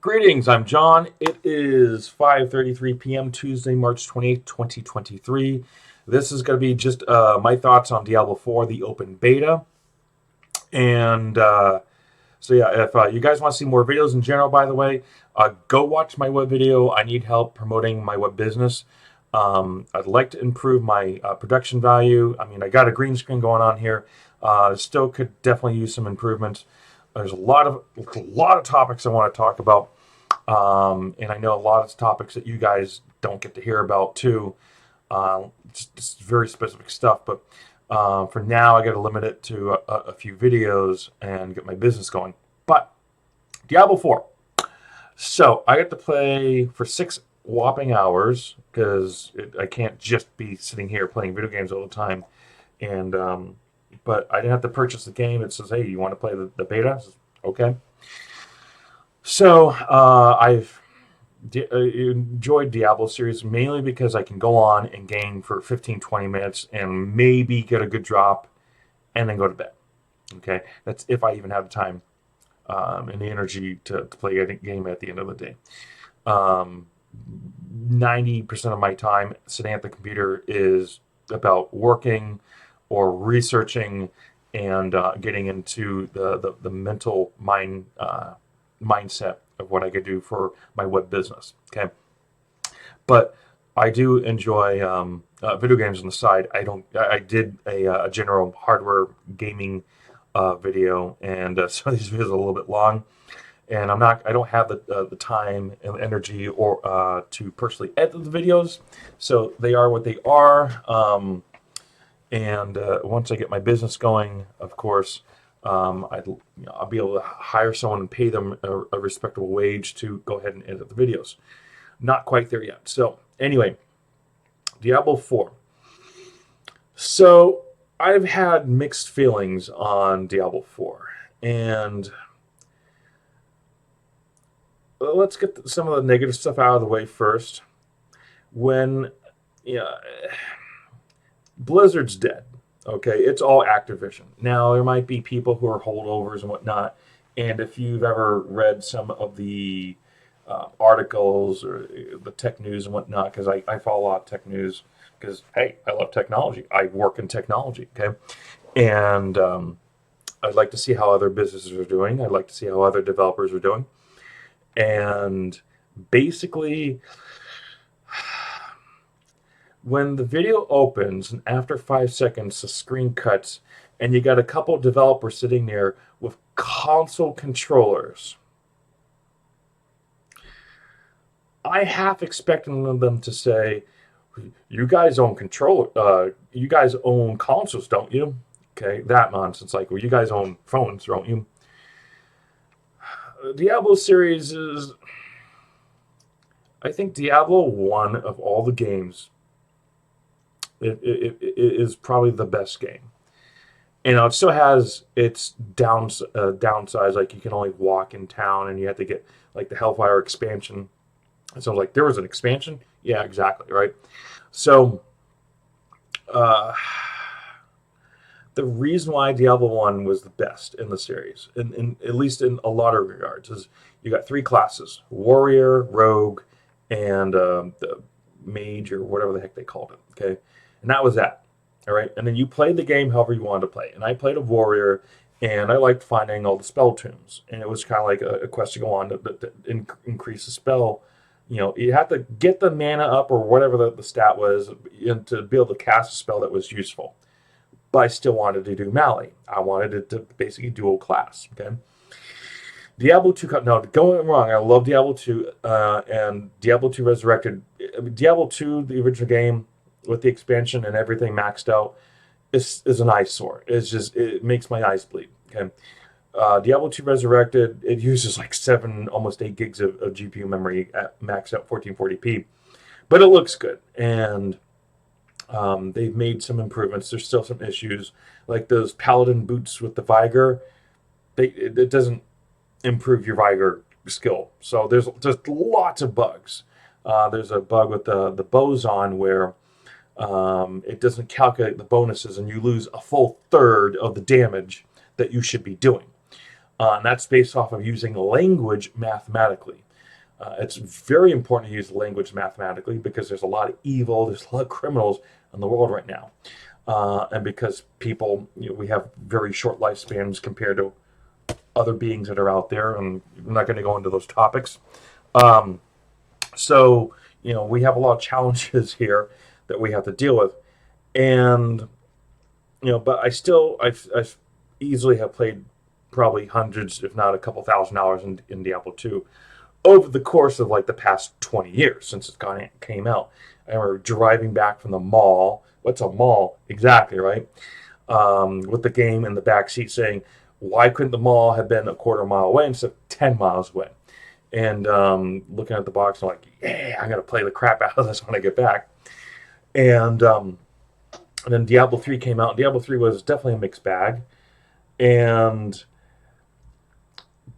Greetings, I'm John. It is 5:33 p.m. Tuesday, March 28th, 2023. This is going to be just my thoughts on Diablo 4, the open beta. And yeah, if you guys want to see more videos in general, by the way, go watch my web video. I need help promoting my web business. I'd like to improve my production value. I mean, I got a green screen going on here. Still could definitely use some improvements. There's a lot of topics I want to talk about. And I know a lot of topics that you guys don't get to hear about too. Just very specific stuff. But for now, I got to limit it to a few videos and get my business going. But Diablo 4. So I got to play for 6 whopping hours because I can't just be sitting here playing video games all the time. And but I didn't have to purchase the game. It says, "Hey, you want to play the beta?" I says, okay. So I've enjoyed Diablo series mainly because I can go on and game for 15, 20 minutes and maybe get a good drop and then go to bed. Okay, that's if I even have the time and the energy to play a game at the end of the day. 90% of my time sitting at the computer is about working or researching and getting into the mental mindset of what I could do for my web business. Okay, but I do enjoy video games on the side. I did a general hardware gaming video, and some of these videos are a little bit long, and I don't have the time and energy or to personally edit the videos, so they are what they are. And once I get my business going, of course, I'll be able to hire someone and pay them a respectable wage to go ahead and edit the videos. Not quite there yet. So anyway, Diablo 4. So I've had mixed feelings on Diablo 4. And let's get some of the negative stuff out of the way first. When Blizzard's dead. Okay, it's all Activision. Now, there might be people who are holdovers and whatnot, and if you've ever read some of the articles or the tech news and whatnot, because I follow a lot of tech news, because, hey, I love technology. I work in technology, okay? And I'd like to see how other businesses are doing. I'd like to see how other developers are doing. And basically, when the video opens and after 5 seconds the screen cuts and you got a couple of developers sitting there with console controllers, I half expected them to say, "You guys own you guys own consoles, don't you?" Okay, that nonsense. Like, well, you guys own phones, don't you? Diablo series is, I think Diablo 1 of all the games, it is probably the best game. You know, it still has its downsides, like you can only walk in town and you have to get like the Hellfire expansion. So I was like, there was an expansion? Yeah, exactly, right? So uh, the reason why Diablo 1 was the best in the series, at least in a lot of regards, is you got 3 classes: warrior, rogue, and the mage, or whatever the heck they called it. Okay, and that was that. All right, and then you played the game however you wanted to play. And I played a warrior, and I liked finding all the spell tombs, and it was kind of like a quest to go on to increase the spell. You know, you have to get the mana up or whatever the stat was to be able to cast a spell that was useful. But I still wanted to do melee. I wanted it to basically dual class. Okay. Diablo 2, no, going wrong. I love Diablo 2 and Diablo 2 Resurrected. Diablo 2, the original game with the expansion and everything maxed out, is an eyesore. It makes my eyes bleed. Okay. Diablo 2 Resurrected, it uses like 7, almost 8 gigs of GPU memory at maxed out 1440p. But it looks good. And they've made some improvements. There's still some issues, like those paladin boots with the vigor. It doesn't improve your vigor skill. So there's just lots of bugs. There's a bug with the boson where it doesn't calculate the bonuses, and you lose a full third of the damage that you should be doing. And that's based off of using language mathematically. It's very important to use language mathematically because there's a lot of evil, there's a lot of criminals in the world right now. And because people, we have very short lifespans compared to other beings that are out there, and I'm not going to go into those topics. Um, so, we have a lot of challenges here that we have to deal with. And, but I've easily have played probably hundreds, if not a couple $1,000s in Diablo 2 over the course of like the past 20 years since came out. I remember driving back from the mall. What's a mall? Exactly, right? With the game in the back seat saying, why couldn't the mall have been a quarter mile away instead of 10 miles away? And looking at the box, I'm like, yeah, I'm going to play the crap out of this when I get back. And then Diablo 3 came out. Diablo 3 was definitely a mixed bag. And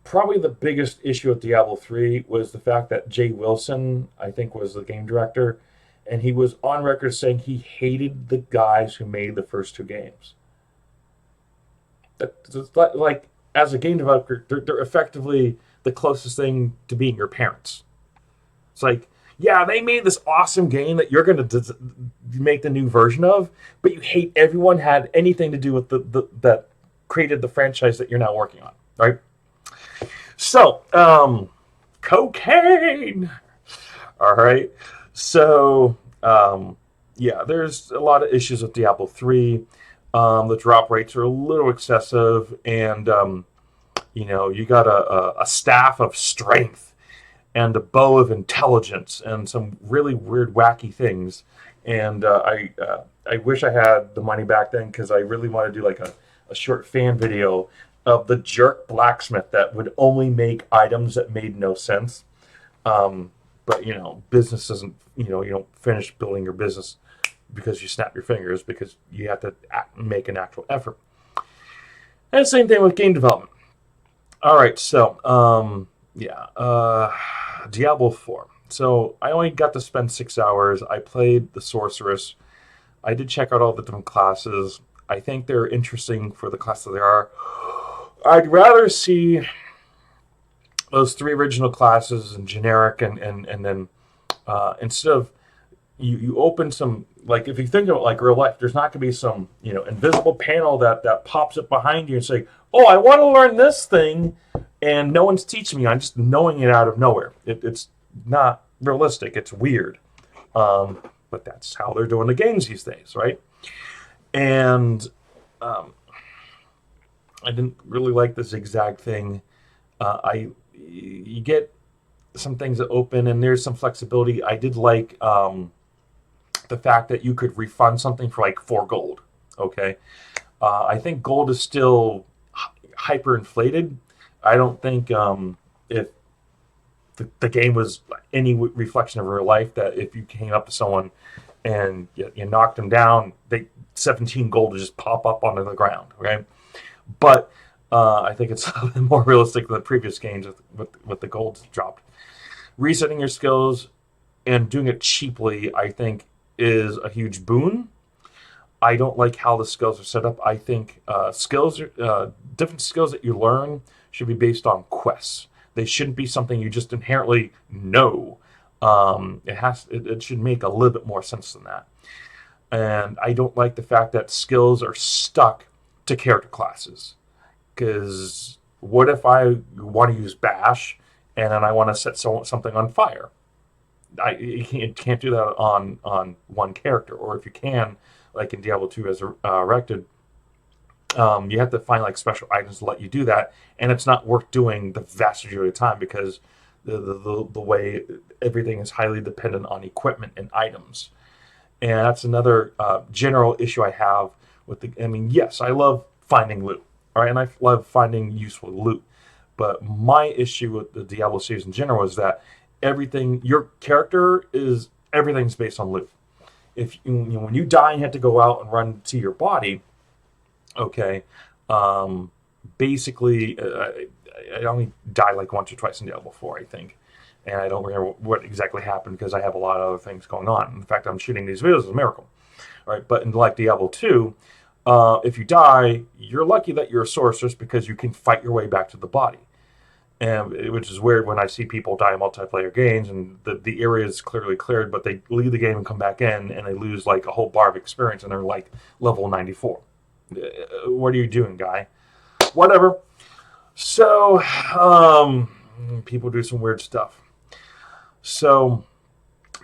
probably the biggest issue with Diablo 3 was the fact that Jay Wilson, I think, was the game director, and he was on record saying he hated the guys who made the first two games. Like, as a game developer, they're effectively the closest thing to being your parents. It's like, yeah, they made this awesome game that you're going to make the new version of, but you hate everyone had anything to do with that created the franchise that you're now working on, right? So, cocaine. All right. So, yeah, there's a lot of issues with Diablo 3. The drop rates are a little excessive, and you got a staff of strength and a bow of intelligence and some really weird, wacky things. And I wish I had the money back then because I really want to do like a short fan video of the jerk blacksmith that would only make items that made no sense. But business doesn't. You don't finish building your business because you snap your fingers, because you have to make an actual effort. And the same thing with game development. All right, so Diablo 4. So I only got to spend 6 hours. I played the sorceress. I did check out all the different classes. I think they're interesting for the class that they are. I'd rather see those 3 original classes in generic, and then instead of you open some, like, if you think of it like real life, there's not going to be some invisible panel that pops up behind you and say, oh, I want to learn this thing, and no one's teaching me. I'm just knowing it out of nowhere. It's not realistic. It's weird. But that's how they're doing the games these days, right? And I didn't really like the zigzag thing. You get some things that open, and there's some flexibility. I did like the fact that you could refund something for like 4 gold. Okay, I think gold is still hyperinflated. I don't think if the game was any reflection of real life, that if you came up to someone and you knocked them down, 17 gold would just pop up onto the ground, right? But I think it's a little bit more realistic than the previous games with the gold dropped. Resetting your skills and doing it cheaply, I think, is a huge boon. I don't like how the skills are set up. I think different skills that you learn should be based on quests. They shouldn't be something you just inherently know. It should make a little bit more sense than that. And I don't like the fact that skills are stuck to character classes. Because what if I want to use Bash and then I want to set something on fire? You can't do that on one character. Or if you can, like in Diablo 2 as erected, you have to find like special items to let you do that, and it's not worth doing the vast majority of the time because the way everything is highly dependent on equipment and items. And that's another general issue I have with yes, I love finding loot, all right, and I love finding useful loot. But my issue with the Diablo series in general is that your character everything's based on loot. If when you die and you have to go out and run to your body, okay, basically, I only died like once or twice in Diablo 4, I think. And I don't remember what exactly happened because I have a lot of other things going on. In fact, I'm shooting these videos as a miracle. All right, but in like Diablo 2, if you die, you're lucky that you're a sorceress because you can fight your way back to the body. and which is weird when I see people die in multiplayer games and the area is clearly cleared, but they leave the game and come back in and they lose like a whole bar of experience and they're like level 94. What are you doing, guy? Whatever. So, people do some weird stuff. So,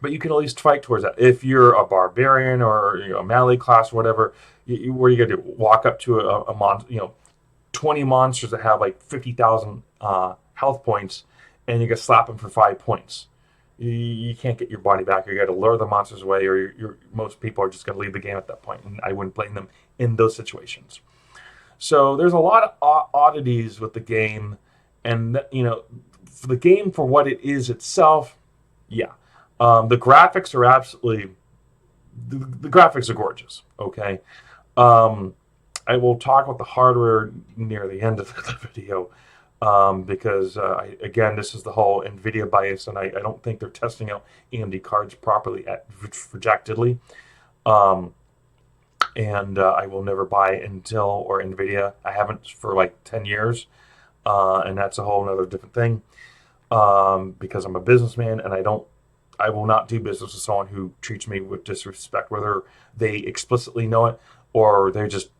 but you can at least fight towards that. If you're a barbarian or a melee class or whatever, what are you gonna do? Walk up to a 20 monsters that have like 50,000 health points, and you can slap them for 5 points. You can't get your body back. You got to lure the monsters away, or most people are just going to leave the game at that point. And I wouldn't blame them in those situations. So there's a lot of oddities with the game, and for the game for what it is itself, yeah, the graphics are absolutely the graphics are gorgeous. Okay, um, I will talk about the hardware near the end of the video because, again, this is the whole NVIDIA bias, and I don't think they're testing out AMD cards properly projectedly. Um, and I will never buy Intel or NVIDIA. I haven't for like 10 years, and that's a whole other different thing because I'm a businessman, and I will not do business with someone who treats me with disrespect, whether they explicitly know it or they're just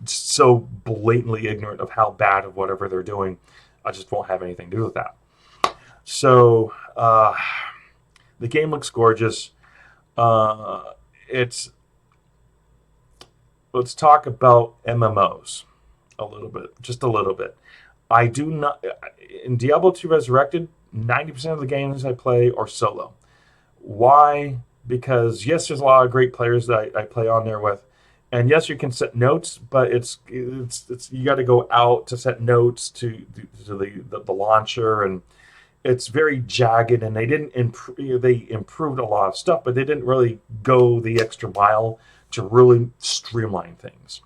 so blatantly ignorant of how bad of whatever they're doing. I just won't have anything to do with that. So the game looks gorgeous. It's Let's talk about MMOs a little bit, just a little bit. I do not in Diablo 2 Resurrected. 90% of the games I play are solo. Why? Because yes, there's a lot of great players that I play on there with, and yes, you can set notes, but it's you got to go out to set notes to the launcher, and it's very jagged. And they didn't improve. They improved a lot of stuff, but they didn't really go the extra mile to really streamline things.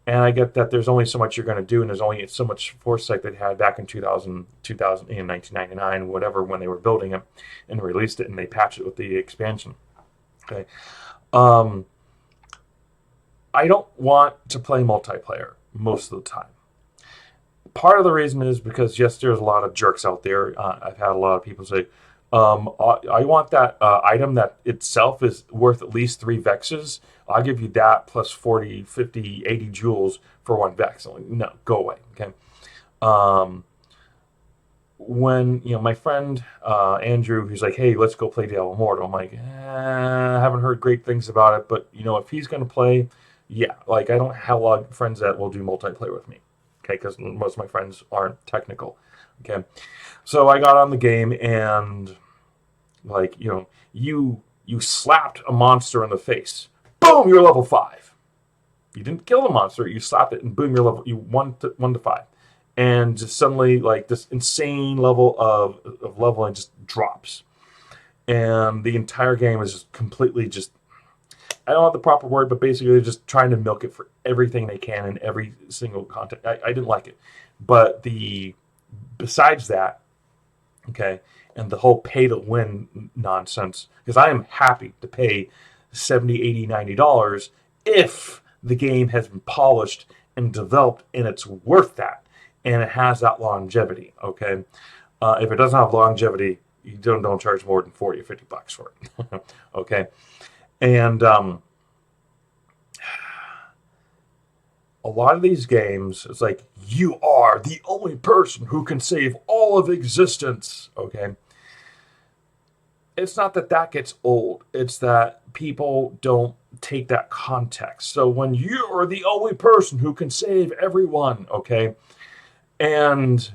And I get that there's only so much you're going to do, and there's only so much foresight they had back in 1999, whatever, when they were building it and released it, and they patched it with the expansion. Okay. I don't want to play multiplayer most of the time. Part of the reason is because, yes, there's a lot of jerks out there. I've had a lot of people say, I want that item that itself is worth at least 3 vexes. I'll give you that plus 40, 50, 80 jewels for 1 vex. Like, no, go away. Okay. When my friend Andrew, who's like, hey, let's go play Diablo Immortal. I'm like, I haven't heard great things about it, but if he's gonna play, yeah, like I don't have a lot of friends that will do multiplayer with me. Okay, because most of my friends aren't technical. Okay, so I got on the game and like you slapped a monster in the face. Boom, you're level 5. You didn't kill the monster, you slapped it, and boom, you're level 1 to 5. And just suddenly, like, this insane level of leveling just drops. And the entire game is just completely just, I don't have the proper word, but basically they're just trying to milk it for everything they can in every single content. I didn't like it. But besides that, okay, and the whole pay to win nonsense, because I am happy to pay $70, $80, $90 if the game has been polished and developed and it's worth that. And it has that longevity, okay? If it doesn't have longevity, you don't charge more than 40 or 50 bucks for it, okay? And a lot of these games, it's like, you are the only person who can save all of existence, okay? It's not that gets old. It's that people don't take that context. So when you are the only person who can save everyone, okay? And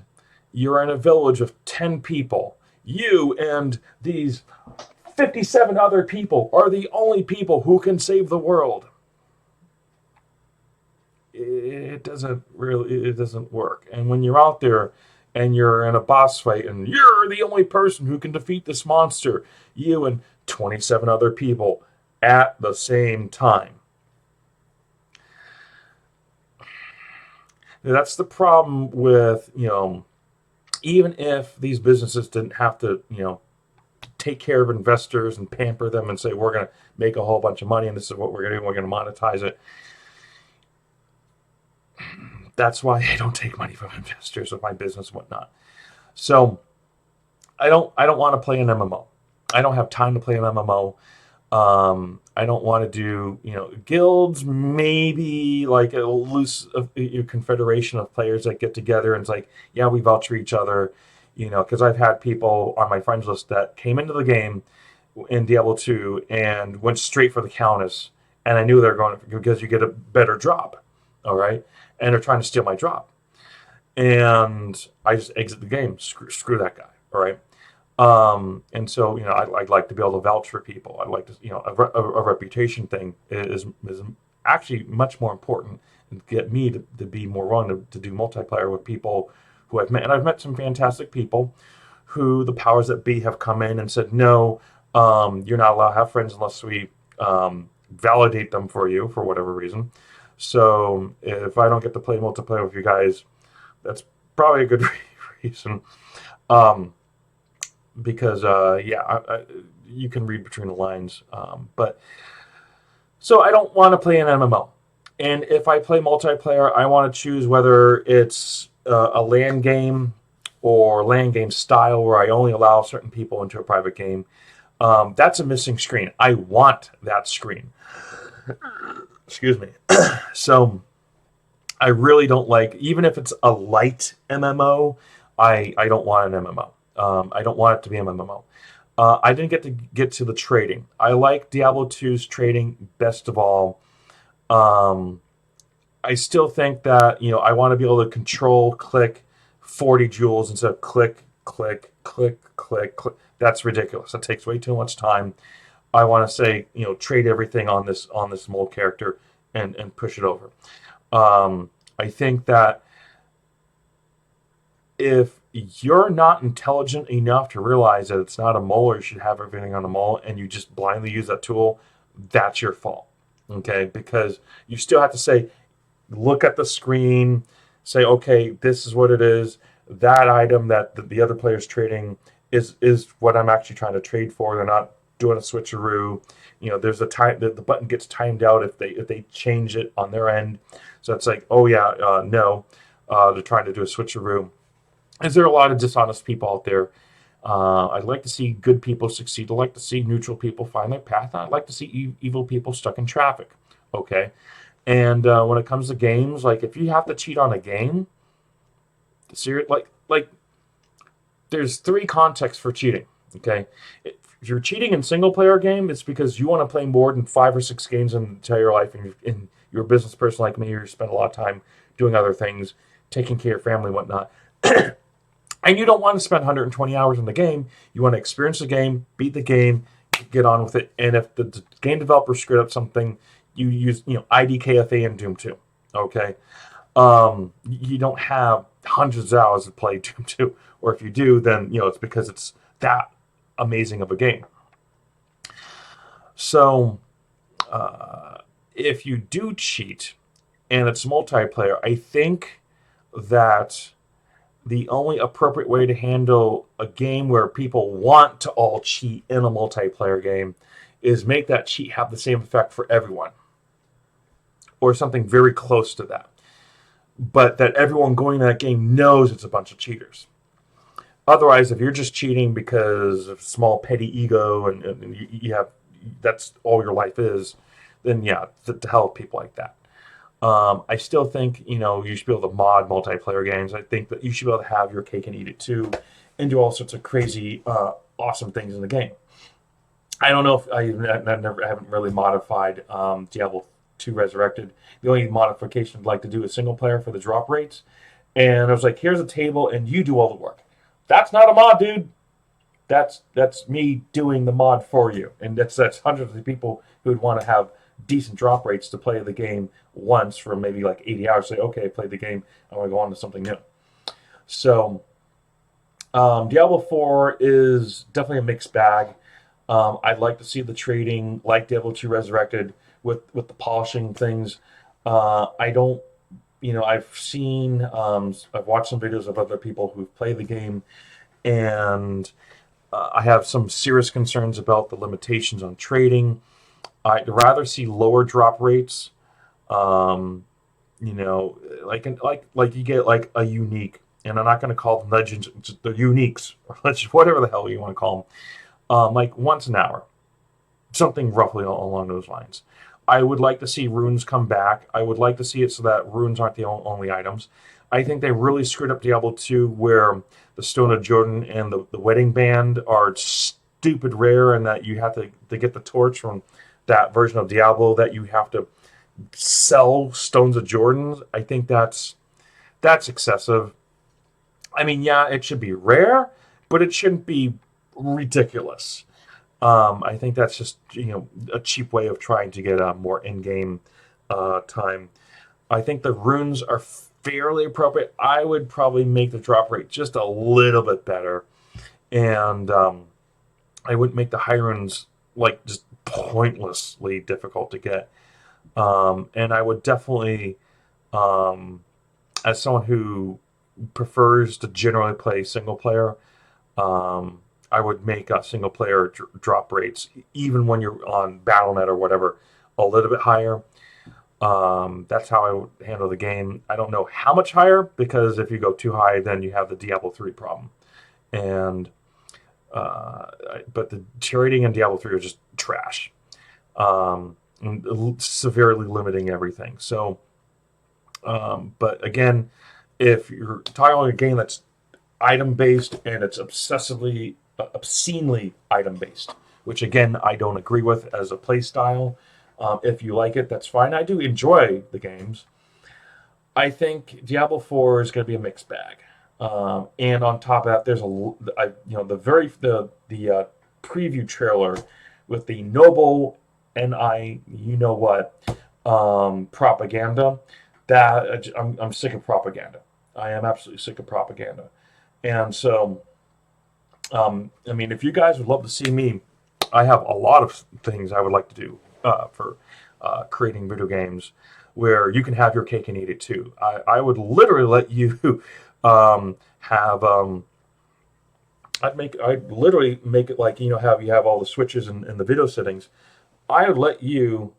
you're in a village of 10 people. You and these 57 other people are the only people who can save the world. It doesn't work. And when you're out there and you're in a boss fight and you're the only person who can defeat this monster, you and 27 other people at the same time. That's the problem with, even if these businesses didn't have to, take care of investors and pamper them and say, we're going to make a whole bunch of money and this is what we're going to do, we're going to monetize it. That's why I don't take money from investors with my business and whatnot. So I don't want to play an MMO. I don't have time to play an MMO. I don't want to do guilds. Maybe like a loose confederation of players that get together and it's like, yeah, we vouch for each other. Because I've had people on my friends list that came into the game in Diablo 2 and went straight for the Countess, and I knew they were going because you get a better drop, all right, and they're trying to steal my drop, and I just exit the game. Screw that guy, all right. And so I'd like to be able to vouch for people. I'd like to a reputation thing is actually much more important and get me to be more willing to do multiplayer with people who I've met, and I've met some fantastic people who the powers that be have come in and said, no, you're not allowed to have friends unless we validate them for you for whatever reason. So if I don't get to play multiplayer with you guys, that's probably a good reason. Um, because yeah, you can read between the lines. But so I don't want to play an MMO, and if I play multiplayer, I want to choose whether it's a LAN game or LAN game style where I only allow certain people into a private game. That's a missing screen. I want that screen. Excuse me. So I really don't like, even if it's a light MMO, I don't want an MMO. I don't want it to be an MMO. I didn't get to the trading. I like Diablo 2's trading best of all. Um, I still think that I want to be able to control click 40 jewels instead of click click click click click. That's ridiculous. That takes way too much time. I want to say trade everything on this mold character and push it over. I think that if you're not intelligent enough to realize that it's not a mole or you should have everything on a mole and you just blindly use that tool, that's your fault. Okay, because you still have to say, look at the screen, say, okay, this is what it is. That item that the other player's trading is what I'm actually trying to trade for. They're not doing a switcheroo. There's a time that the button gets timed out if they change it on their end. So it's like, oh yeah, no, they're trying to do a switcheroo. Is there a lot of dishonest people out there? I'd like to see good people succeed. I'd like to see neutral people find their path. I'd like to see evil people stuck in traffic. Okay, and when it comes to games, like if you have to cheat on a game, like there's three contexts for cheating. Okay, if you're cheating in single player game, it's because you want to play more than 5 or 6 games in your life, and you're a business person like me. You spend a lot of time doing other things, taking care of family, and whatnot. And you don't want to spend 120 hours in the game. You want to experience the game, beat the game, get on with it. And if the game developer screwed up something, you use IDKFA in Doom 2. Okay, you don't have hundreds of hours to play Doom 2, or if you do, then it's because it's that amazing of a game. So if you do cheat and it's multiplayer, I think that the only appropriate way to handle a game where people want to all cheat in a multiplayer game is make that cheat have the same effect for everyone, or something very close to that. But that everyone going to that game knows it's a bunch of cheaters. Otherwise, if you're just cheating because of small petty ego and you have that's all your life is, then yeah, to hell with people like that. I still think you should be able to mod multiplayer games. I think that you should be able to have your cake and eat it too, and do all sorts of crazy, awesome things in the game. I don't know if I haven't really modified Diablo 2 Resurrected. The only modification I'd like to do is single player for the drop rates. And I was like, here's a table, and you do all the work. That's not a mod, dude. That's me doing the mod for you, and that's hundreds of people who would want to have decent drop rates to play the game once for maybe like 80 hours. Say, okay, I played the game. I want to go on to something new. So Diablo 4 is definitely a mixed bag. I'd like to see the trading like Diablo 2 Resurrected with the polishing things. I don't, I've seen, I've watched some videos of other people who've played the game, and I have some serious concerns about the limitations on trading. I'd rather see lower drop rates. Like you get like a unique and I'm not going to call them legends, the uniques, or whatever the hell you want to call them, like once an hour, something roughly along those lines. I would like to see runes come back. I would like to see it so that runes aren't the only items. I think they really screwed up Diablo 2 where the Stone of Jordan and the wedding band are stupid rare, and that you have to get the torch from that version of Diablo that you have to sell Stones of Jordan. I think that's excessive. I mean, yeah, it should be rare, but it shouldn't be ridiculous. I think that's just a cheap way of trying to get more in-game time. I think the runes are fairly appropriate. I would probably make the drop rate just a little bit better, and I wouldn't make the high runes like just pointlessly difficult to get. And I would definitely, um, as someone who prefers to generally play single player, um, I would make single player drop rates, even when you're on BattleNet or whatever, a little bit higher. That's how I would handle the game. I don't know how much higher, because if you go too high, then you have the Diablo 3 problem. And but the trading in Diablo 3 are just trash, and severely limiting everything. So, but again, if you're talking about a game that's item based and it's obscenely item based, which again I don't agree with as a play style. If you like it, that's fine. I do enjoy the games. I think Diablo 4 is going to be a mixed bag. And on top of that, there's the preview trailer with the noble propaganda. That I'm sick of propaganda. I am absolutely sick of propaganda. And so, I mean, if you guys would love to see me, I have a lot of things I would like to do for creating video games where you can have your cake and eat it too. I would literally let you have. I'd literally make it like how you have all the switches and the video settings. I would let you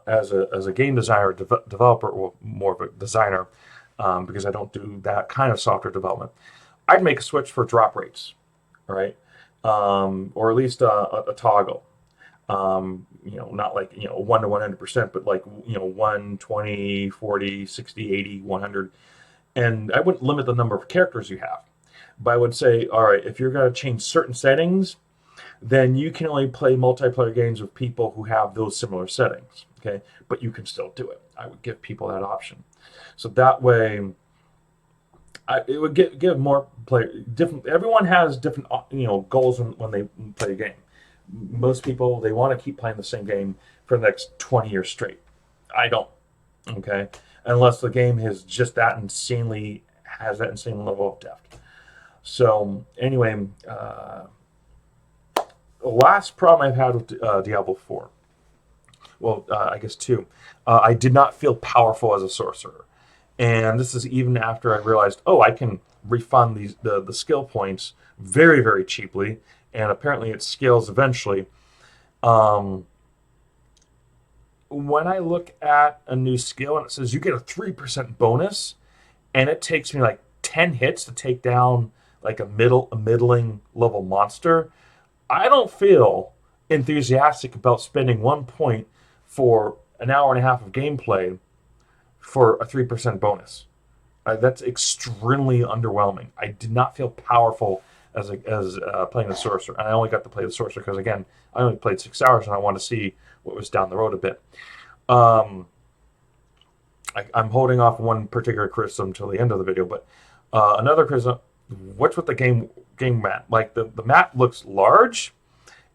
as a game designer, developer, or more of a designer, because I don't do that kind of software development. I'd make a switch for drop rates, right? Or at least a toggle. Not like 1 to 100%, but like 1, 20, 40, 60, 80, 100. And I wouldn't limit the number of characters you have, but I would say, all right, if you're going to change certain settings, then you can only play multiplayer games with people who have those similar settings. Okay, but you can still do it. I would give people that option, so that way it would give more player different. Everyone has different goals when they play a game. Most people, they want to keep playing the same game for the next 20 years straight. I don't. Okay, unless the game has that insane level of depth. So anyway, the last problem I've had with Diablo 4, well, I guess 2, I did not feel powerful as a sorcerer. And this is even after I realized, oh, I can refund the skill points very, very cheaply, and apparently it scales eventually. Um, when I look at a new skill and it says you get a 3% bonus, and it takes me like 10 hits to take down like a middling level monster, I don't feel enthusiastic about spending 1 point for an hour and a half of gameplay for a 3% bonus. That's extremely underwhelming. I did not feel powerful as playing the sorcerer, and I only got to play the sorcerer because again I only played 6 hours and I want to see what was down the road a bit. Um, I'm holding off one particular criticism until the end of the video, but another criticism: what's with the game map? Like the map looks large,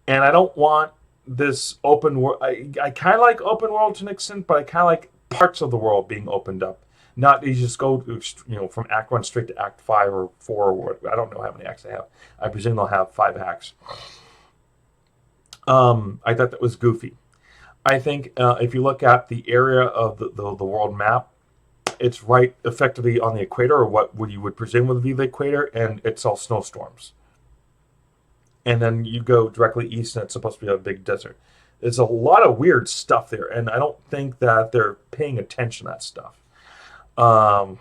and I don't want this open world. I kind of like open world to an extent, but I kind of like parts of the world being opened up. Not you just go from Act 1 straight to Act 5 or 4 or what. I don't know how many acts they have. I presume they'll have 5 acts. I thought that was goofy. I think if you look at the area of the world map, it's right effectively on the equator, or what you would presume would be the equator, and it's all snowstorms. And then you go directly east, and it's supposed to be a big desert. There's a lot of weird stuff there, and I don't think that they're paying attention to that stuff. Um,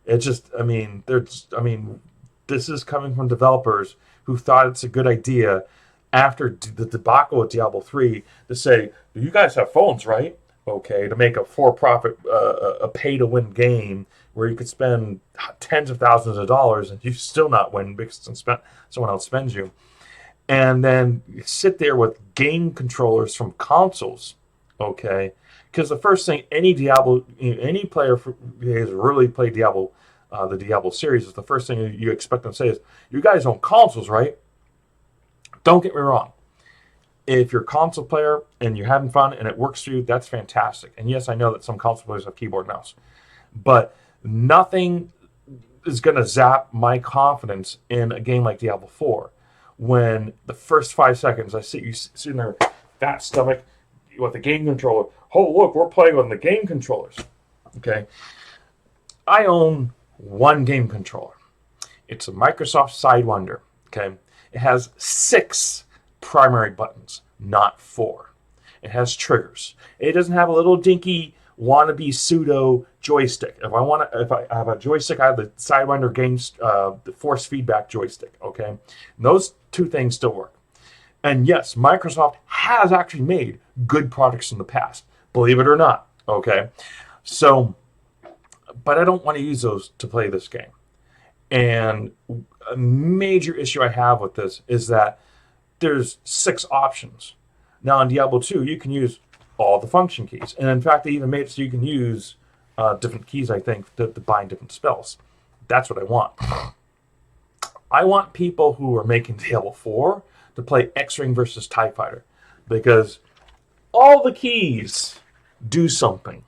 It's just, I mean, this is coming from developers who thought it's a good idea after the debacle with Diablo 3 to say, you guys have phones, right? Okay, to make a for-profit, a pay-to-win game where you could spend tens of thousands of dollars and you still not win because someone else spends you. And then you sit there with game controllers from consoles, okay? Because the first thing any player who has really played Diablo, the Diablo series, is the first thing you expect them to say is, "You guys own consoles, right?" Don't get me wrong. If you're a console player and you're having fun and it works for you, that's fantastic. And yes, I know that some console players have keyboard and mouse, but nothing is going to zap my confidence in a game like Diablo 4 when the first 5 seconds I see you sitting there, fat stomach, with the game controller. Oh, look, we're playing on the game controllers. Okay. I own one game controller. It's a Microsoft Sidewinder. Okay. It has 6 primary buttons, not 4. It has triggers. It doesn't have a little dinky wannabe pseudo joystick. If I have a joystick, I have the Sidewinder games, the force feedback joystick. Okay, and those two things still work. And yes, Microsoft has actually made good products in the past, believe it or not. Okay, so, but I don't want to use those to play this game. And a major issue I have with this is that there's 6 options. Now in Diablo 2, you can use all the function keys. And in fact, they even made it so you can use different keys, I think, to bind different spells. That's what I want. I want people who are making Diablo 4 to play X-Wing versus TIE Fighter, because all the keys do something,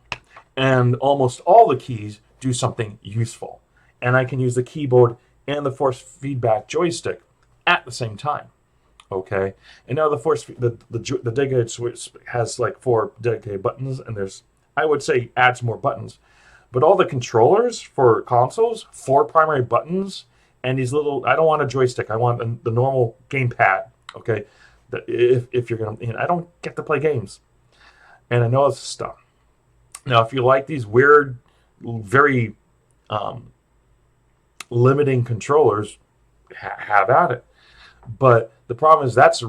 and almost all the keys do something useful. And I can use the keyboard and the force feedback joystick at the same time. Okay, and now the dedicated switch has like 4 dedicated buttons, and I would say adds more buttons, but all the controllers for consoles, 4 primary buttons, and these little. I don't want a joystick. I want the normal gamepad. Okay, if you're gonna, I don't get to play games, and I know this stuff. Now, if you like these weird, very limiting controllers, have at it. But the problem is that's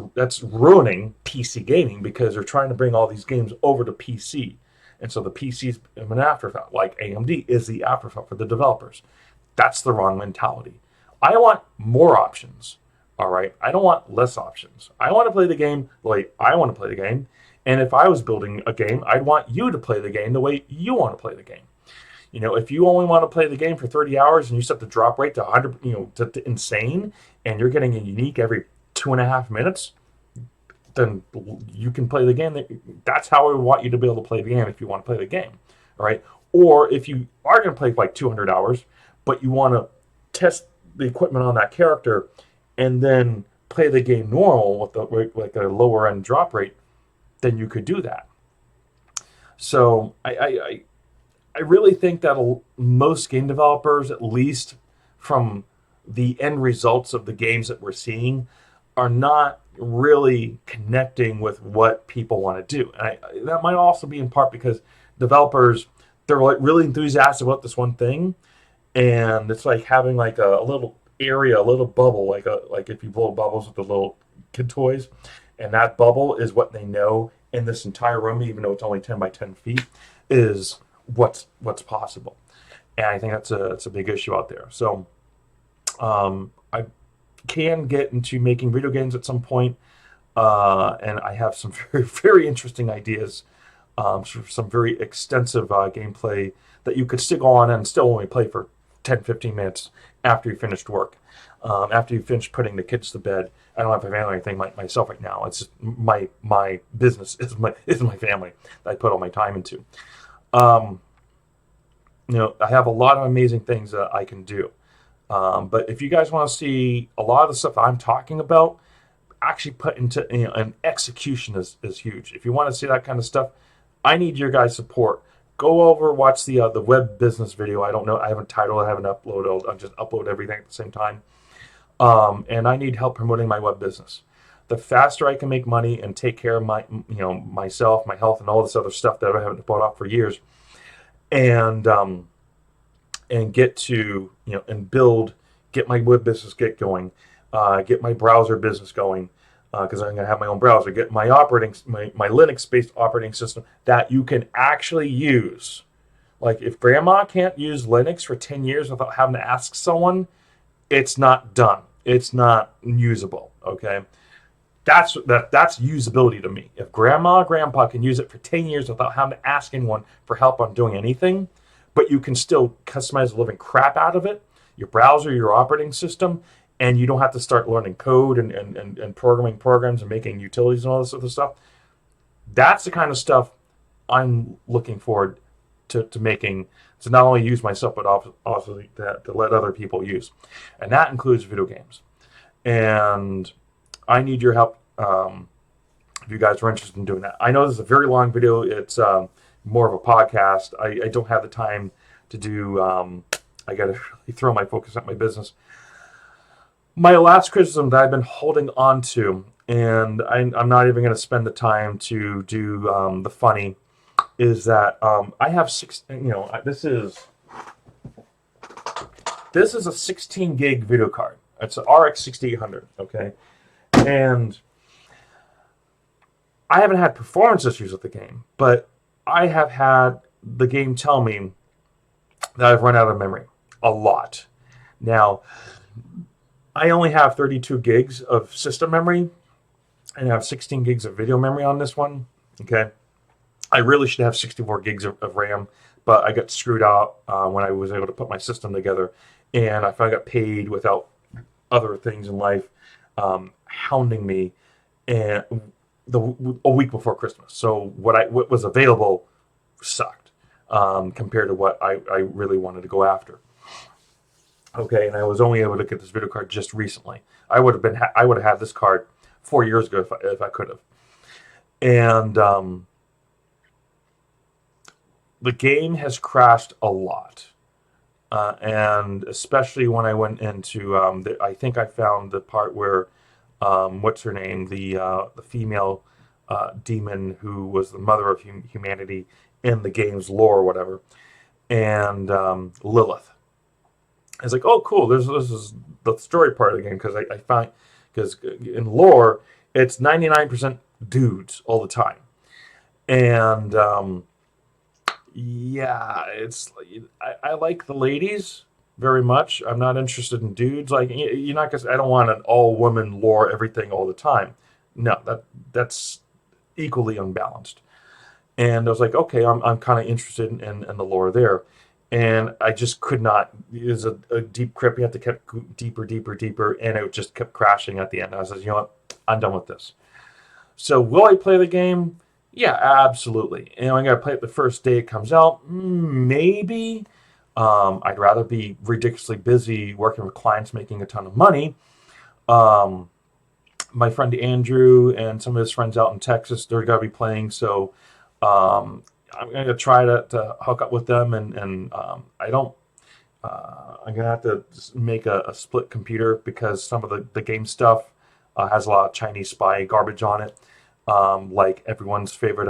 ruining PC gaming, because they're trying to bring all these games over to PC. And so the PC's an afterthought, like AMD is the afterthought for the developers. That's the wrong mentality. I want more options, all right? I don't want less options. I want to play the game the way I want to play the game. And if I was building a game, I'd want you to play the game the way you want to play the game. If you only want to play the game for 30 hours and you set the drop rate to 100, to insane, and you're getting a unique every 2.5 minutes, then you can play the game. That's how I want you to be able to play the game if you want to play the game, all right? Or if you are going to play like 200 hours, but you want to test the equipment on that character and then play the game normal with like a lower end drop rate, then you could do that. So I really think that most game developers, at least from the end results of the games that we're seeing, are not really connecting with what people want to do. And that might also be in part because developers, they're like really enthusiastic about this one thing, and it's like having like a little area, a little bubble, like if you blow bubbles with the little kid toys, and that bubble is what they know in this entire room, even though it's only 10 by 10 feet, is what's possible. And I think that's a big issue out there. So I can get into making video games at some point, and I have some very, very interesting ideas, some very extensive gameplay that you could stick on and still only play for 10, 15 minutes after you finished work. After you finish putting the kids to bed. I don't have a family or anything myself right now. It's just my business is my family that I put all my time into. I have a lot of amazing things that I can do. But if you guys want to see a lot of the stuff that I'm talking about actually put into an execution is huge. If you want to see that kind of stuff, I need your guys' support. Go over, watch the web business video. I don't know. I haven't titled. I haven't uploaded. I'll just upload everything at the same time. And I need help promoting my web business. The faster I can make money and take care of myself, my health, and all this other stuff that I haven't put off for years, and and get to, and build, get my web business get going, get my browser business going, because I'm going to have my own browser, get my my Linux-based operating system that you can actually use. Like if grandma can't use Linux for 10 years without having to ask someone, it's not done. It's not usable. Okay. That's usability to me. If grandma or grandpa can use it for 10 years without having to ask anyone for help on doing anything, but you can still customize the living crap out of it, your browser, your operating system, and you don't have to start learning code and programming programs and making utilities and all this other stuff. That's the kind of stuff I'm looking forward to making, to not only use myself, but also to let other people use. And that includes video games. And I need your help if you guys are interested in doing that. I know this is a very long video. It's more of a podcast. I don't have the time to do, I got to really throw my focus at my business. My last criticism that I've been holding on to, and I'm not even going to spend the time to do the funny, is that I have this is a 16 gig video card. It's an RX 6800, okay? And I haven't had performance issues with the game, but I have had the game tell me that I've run out of memory a lot. Now, I only have 32 gigs of system memory, and I have 16 gigs of video memory on this one, okay? I really should have 64 gigs of RAM, but I got screwed out when I was able to put my system together, and I got paid without other things in life hounding me, and a week before Christmas. So what was available sucked compared to what I really wanted to go after. Okay, and I was only able to get this video card just recently. I would have had this card 4 years ago if I could have. And the game has crashed a lot. And especially when I went into, I think I found the part where, what's her name, the female demon who was the mother of humanity in the game's lore or whatever, and Lilith. It's like, oh, cool. This is the story part of the game, because I find, because in lore it's 99% dudes all the time, and yeah, I like the ladies very much. I'm not interested in dudes. Like, you're not gonna. I don't want an all woman lore everything all the time. No, that's equally unbalanced. And I was like, okay, I'm kind of interested in the lore there, and I just could not. It was a deep crypt. You have to keep deeper, and it just kept crashing at the end. I was like, you know what, I'm done with this. So will I play the game? Yeah, absolutely. And I'm gonna play it the first day it comes out. Maybe. I'd rather be ridiculously busy working with clients, making a ton of money. My friend Andrew and some of his friends out in Texas, they're gonna be playing. So I'm gonna try to hook up with them, and I don't. I'm gonna have to make a split computer, because some of the game stuff has a lot of Chinese spy garbage on it. Like everyone's favorite,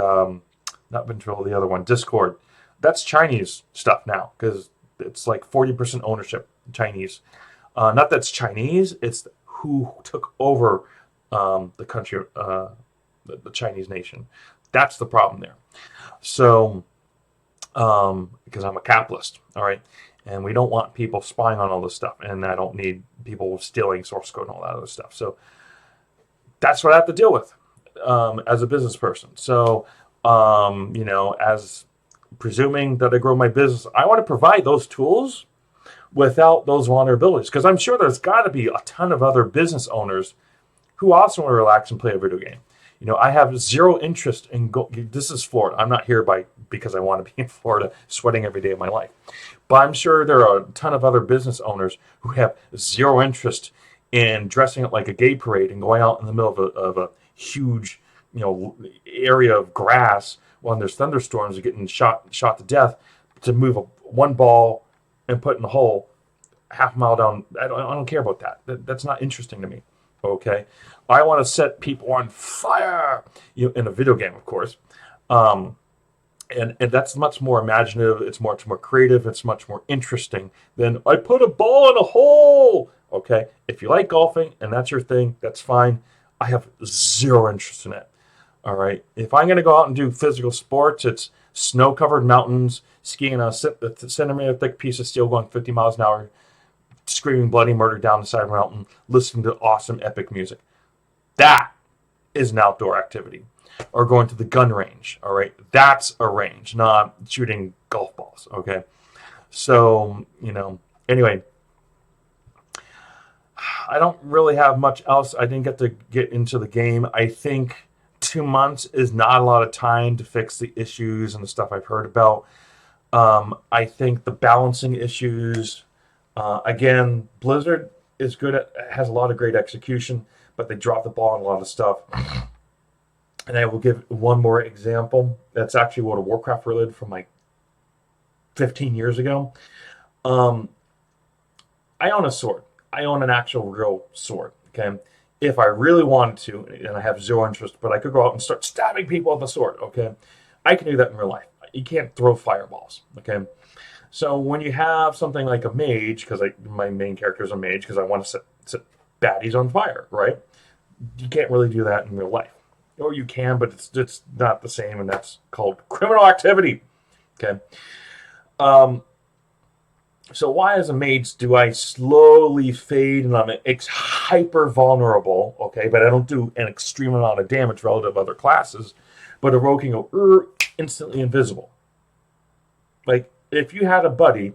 not Ventrilo, the other one, Discord. That's Chinese stuff now, because it's like 40% ownership Chinese. Not that's Chinese, it's who took over the country, the Chinese nation. That's the problem there. So, because I'm a capitalist, all right, and we don't want people spying on all this stuff, and I don't need people stealing source code and all that other stuff. So that's what I have to deal with as a business person. So, as presuming that I grow my business, I want to provide those tools without those vulnerabilities, because I'm sure there's got to be a ton of other business owners who also want to relax and play a video game. I have zero interest in this is Florida. I'm not here because I want to be in Florida sweating every day of my life. But I'm sure there are a ton of other business owners who have zero interest in dressing up like a gay parade and going out in the middle of a huge, area of grass when there's thunderstorms and getting shot to death to move one ball and put in the hole half a mile down. I don't care about that. That's not interesting to me. Okay, I want to set people on fire, in a video game, of course. And that's much more imaginative. It's much more creative. It's much more interesting than I put a ball in a hole. Okay, if you like golfing and that's your thing, that's fine. I have zero interest in it. All right, if I'm going to go out and do physical sports, it's snow-covered mountains, skiing on a centimeter thick piece of steel, going 50 miles an hour, screaming bloody murder down the side of a mountain, listening to awesome epic music. That is an outdoor activity. Or going to the gun range. All right, that's a range, not shooting golf balls. Okay, so anyway, I don't really have much else. I didn't get to get into the game. I think 2 months is not a lot of time to fix the issues and the stuff I've heard about. I think the balancing issues, again, Blizzard is good at, has a lot of great execution, but they drop the ball on a lot of stuff. And I will give one more example. That's actually World of Warcraft related from like 15 years ago. Um, I own a sword. I own an actual real sword. Okay. If I really wanted to, and I have zero interest, but I could go out and start stabbing people with a sword. Okay. I can do that in real life. You can't throw fireballs. Okay. So when you have something like a mage, because my main character is a mage, because I want to set baddies on fire, right? You can't really do that in real life. Or you can, but it's not the same, and that's called criminal activity. Okay. Um, so why, as a mage, do I slowly fade and I'm hyper vulnerable? Okay, but I don't do an extreme amount of damage relative to other classes, but evoking instantly invisible. Like if you had a buddy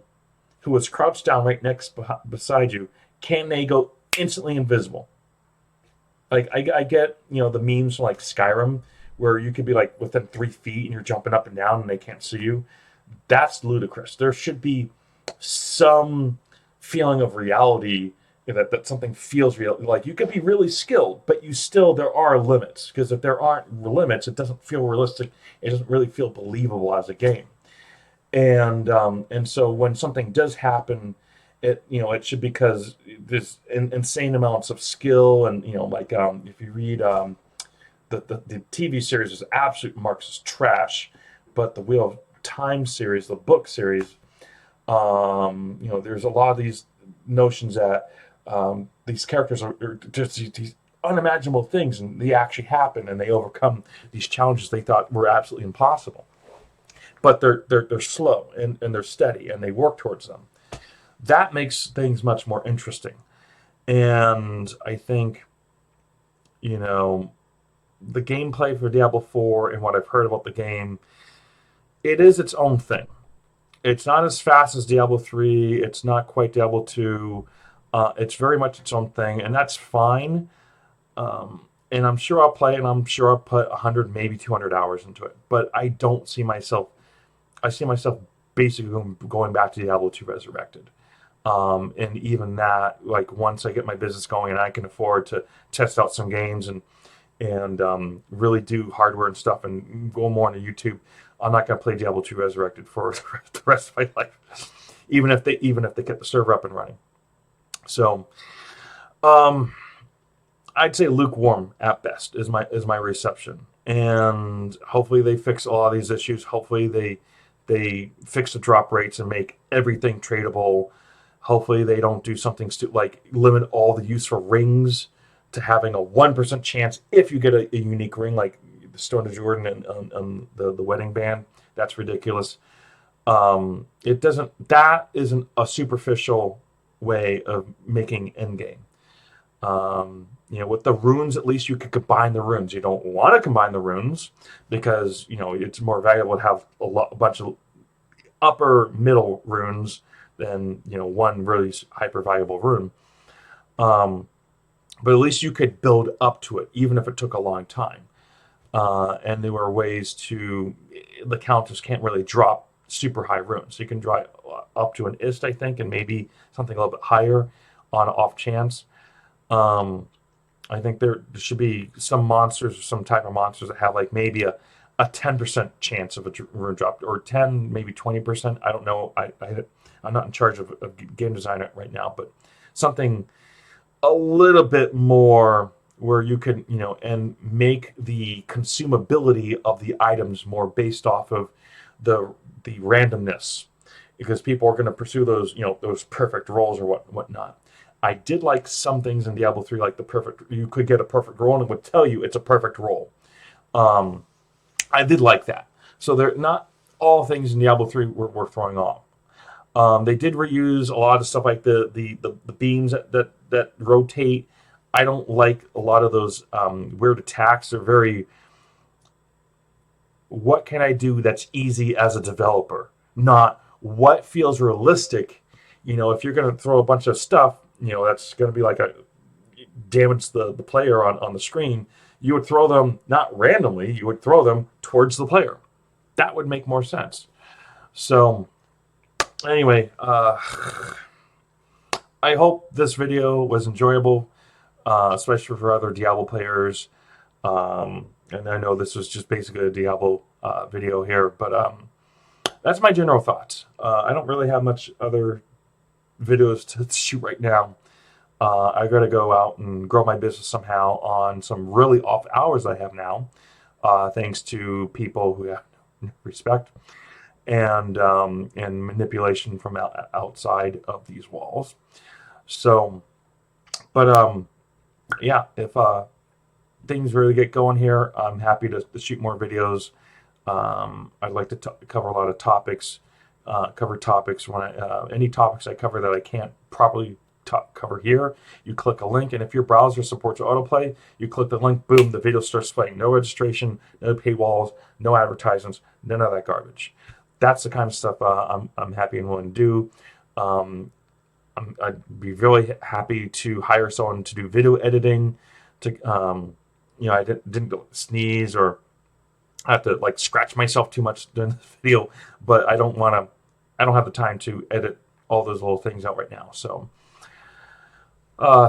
who was crouched down right next beside you, can they go instantly invisible? Like I get the memes from like Skyrim where you could be like within 3 feet and you're jumping up and down and they can't see you. That's ludicrous. There should be some feeling of reality that something feels real. Like you could be really skilled, but there are limits, because if there aren't limits, it doesn't feel realistic. It doesn't really feel believable as a game. And so when something does happen, it should, because there's insane amounts of skill, and like if you read the TV series is absolute Marxist trash, but the Wheel of Time series, the book series, there's a lot of these notions that these characters are just these unimaginable things, and they actually happen, and they overcome these challenges they thought were absolutely impossible. But they're slow, and they're steady, and they work towards them. That makes things much more interesting. And I think, the gameplay for Diablo 4 and what I've heard about the game, it is its own thing. It's not as fast as Diablo 3. It's not quite Diablo 2. It's very much its own thing, and that's fine. And I'm sure I'll play it, and I'm sure I'll put 100, maybe 200 hours into it. But I don't see myself. I see myself basically going back to Diablo 2 Resurrected. And even that, like once I get my business going and I can afford to test out some games and really do hardware and stuff and go more into YouTube, I'm not going to play Diablo 2 Resurrected for the rest of my life, even if they get the server up and running. So, I'd say lukewarm at best is my reception, and hopefully they fix a lot of these issues. Hopefully they fix the drop rates and make everything tradable. Hopefully they don't do something like limit all the use for rings to having a 1% chance if you get a unique ring, like the Stone of Jordan and the wedding band. That's ridiculous. It doesn't. That isn't a superficial way of making endgame. With the runes, at least you could combine the runes. You don't want to combine the runes because it's more valuable to have a bunch of upper middle runes than one really hyper valuable rune. But at least you could build up to it, even if it took a long time. And there were ways the counters can't really drop super high runes. So you can draw up to an ist, I think, and maybe something a little bit higher on off chance. I think there should be some monsters or some type of monsters that have like maybe a 10% chance of a rune drop, or 10, maybe 20%. I don't know. I'm not in charge of game design right now, but something a little bit more where you can, and make the consumability of the items more based off of the randomness, because people are going to pursue those, those perfect rolls or whatnot. I did like some things in Diablo 3, like the perfect. You could get a perfect roll and it would tell you it's a perfect roll. Um, I did like that. So they're not all things in Diablo 3 were throwing off. They did reuse a lot of stuff like the beams that rotate. I don't like a lot of those weird attacks. They're very, what can I do that's easy as a developer, not what feels realistic. If you're going to throw a bunch of stuff, that's going to be like a damage the player on the screen. You would throw them not randomly. You would throw them towards the player. That would make more sense. So anyway, I hope this video was enjoyable, especially for other Diablo players. And I know this was just basically a Diablo video here, but that's my general thoughts. I don't really have much other videos to shoot right now. I got to go out and grow my business somehow on some really off hours I have now, thanks to people who have no respect and manipulation from outside of these walls. So, but yeah, if things really get going here, I'm happy to shoot more videos. I'd like to cover a lot of topics, cover topics when any topics I cover that I can't properly cover here. You click a link, and if your browser supports autoplay, you click the link, boom, the video starts playing. No registration, no paywalls, no advertisements, none of that garbage. That's the kind of stuff I'm happy and willing to do. I'd be really happy to hire someone to do video editing. I didn't sneeze or have to like scratch myself too much during this video, but I don't have the time to edit all those little things out right now. So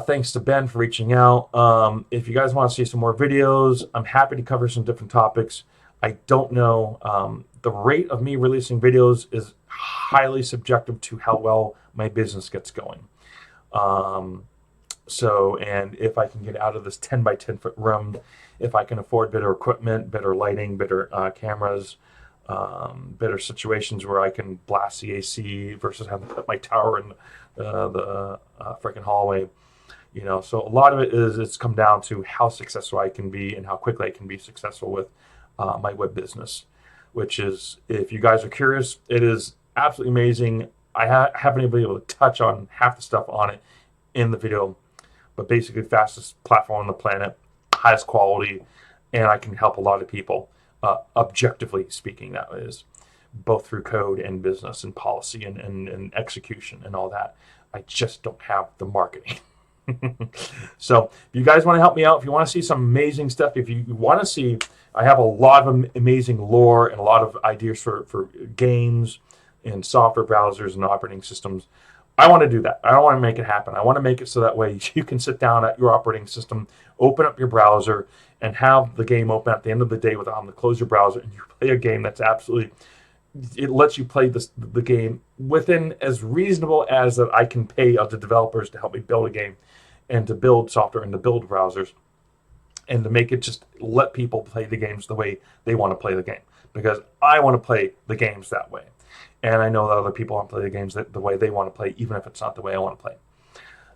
thanks to Ben for reaching out. If you guys want to see some more videos, I'm happy to cover some different topics. I don't know. The rate of me releasing videos is highly subjective to how well my business gets going. And if I can get out of this 10 by 10 foot room, if I can afford better equipment, better lighting, better cameras, better situations where I can blast the AC versus having to put my tower in the freaking hallway. So a lot of it's come down to how successful I can be and how quickly I can be successful with my web business, which is, if you guys are curious, it is absolutely amazing. I haven't even been able to touch on half the stuff on it in the video, but basically fastest platform on the planet, highest quality, and I can help a lot of people, objectively speaking, that is, both through code and business and policy and execution and all that. I just don't have the marketing. So if you guys want to help me out, if you want to see some amazing stuff, if you want to see, I have a lot of amazing lore and a lot of ideas for games and software browsers and operating systems. I want to do that. I don't want to make it happen. I want to make it so that way you can sit down at your operating system, open up your browser, and have the game open at the end of the day without having to close your browser, and you play a game that's absolutely, it lets you play the game within as reasonable as that I can pay other developers to help me build a game and to build software and to build browsers and to make it just let people play the games the way they want to play the game, because I want to play the games that way. And I know that other people want to play the games the way they want to play, even if it's not the way I want to play.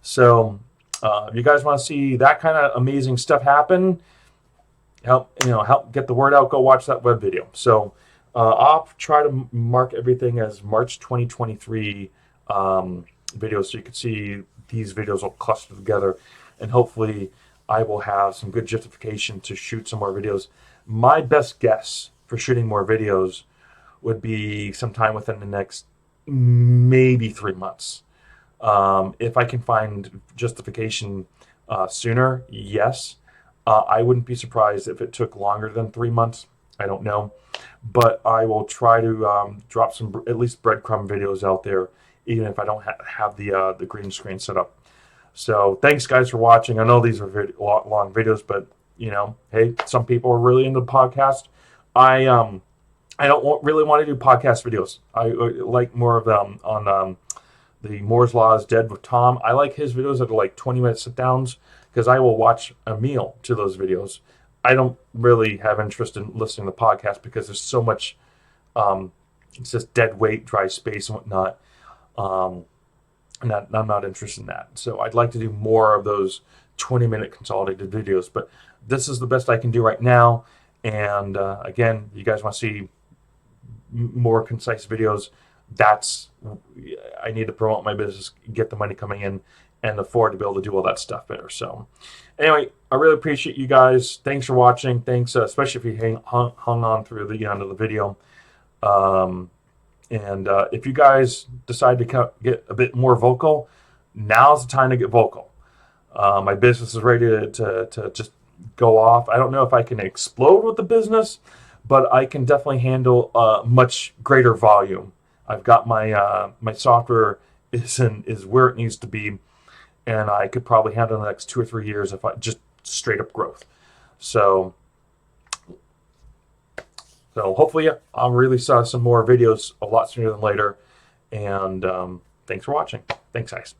So if you guys want to see that kind of amazing stuff happen, help get the word out, go watch that web video. So I'll try to mark everything as March 2023 videos, so you can see these videos will cluster together, and hopefully I will have some good justification to shoot some more videos. My best guess for shooting more videos would be sometime within the next maybe 3 months. If I can find justification sooner, yes. I wouldn't be surprised if it took longer than 3 months. I don't know. But I will try to drop some at least breadcrumb videos out there, even if I don't have the green screen set up. So thanks, guys, for watching. I know these are very long videos, but, hey, some people are really into the podcast. I don't really want to do podcast videos. I like more of them on the Moore's Law is Dead with Tom. I like his videos that are like 20-minute sit-downs, because I will watch a meal to those videos. I don't really have interest in listening to podcasts because there's so much It's just dead weight, dry space, and whatnot. Um, and I'm not interested in that. So I'd like to do more of those 20-minute consolidated videos. But this is the best I can do right now. And again, you guys want to see more concise videos? That's I need to promote my business, get the money coming in, and afford to be able to do all that stuff better. So, anyway, I really appreciate you guys. Thanks for watching. Thanks, especially if you hung on through the end of the video. And if you guys decide to get a bit more vocal, now's the time to get vocal. My business is ready to just go off. I don't know if I can explode with the business, but I can definitely handle much greater volume. I've got my software is where it needs to be, and I could probably handle the next 2 or 3 years if I just straight up growth. So hopefully I'll release some more videos a lot sooner than later. And thanks for watching. Thanks, guys.